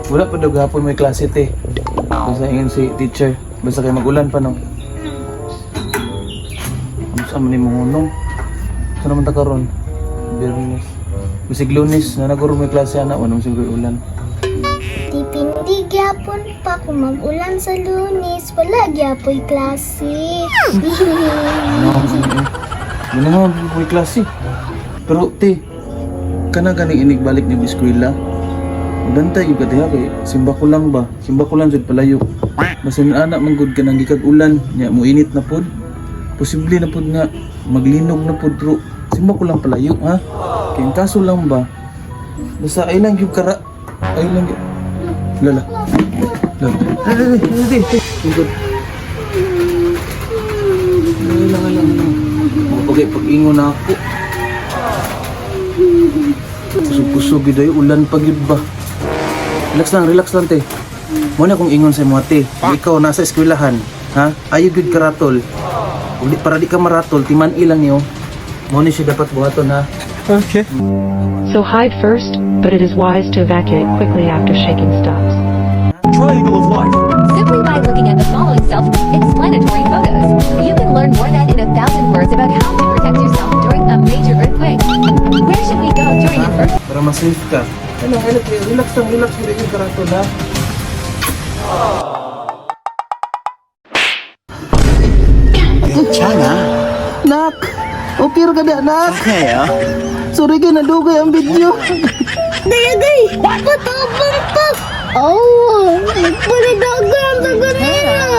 Wala pa daw gahapon may klase te. Basta ingon si teacher. Basta kay magulan pa no. Ano sa man mo hunong? Saan naman ta karon? Biyernes. Bisig Lunes na naguro may klase ana wanong siguro ulan. Dipindi gyapon pa kung mag-ulan sa Lunes. Wala gyapoy klase. Ano nga may klase. Pero te, kana ganing inigbalik ni eskwela. Bantay yung katiha kay simba ko lang ba? Simba ko lang jud palayo. Basin anak manggod ka nang gikag ulan, nya mo init na pod. Posible na pod nga maglinog na pod bro. Simba ko lang palayo ha. Kay ang kaso lang ba? Basta ay lang yung kara. Ay lang yung... Lala. Lala. Ay. Good. Ay lang. Pagay pag-ingon na ako. Kusog-kusog yun ulan pag yun ba? Relax lang te. Muna kung ingon sa mga te. Ikaw nasa eskwelahan, ha? Ayaw good karatol. Para di ka maratol, timan ilang niyo. Muna siya dapat buhaton ha. Okay. So hide first, but it is wise to evacuate quickly after shaking stops. Triangle of life. Simply by looking at the following self-explanatory photos, you can learn more than in 1,000 words about how to protect yourself during a major earthquake. Where should we go during an earthquake? Para ma-safe ka. Ano, relax lang yung karatol ha. Chana? Nak! Okay ra ka di anak? Okay, ah. Sorry kayo nadugay ang video. Dayagay! Patapang pa! Oh! Nagpalidagan sa ganina!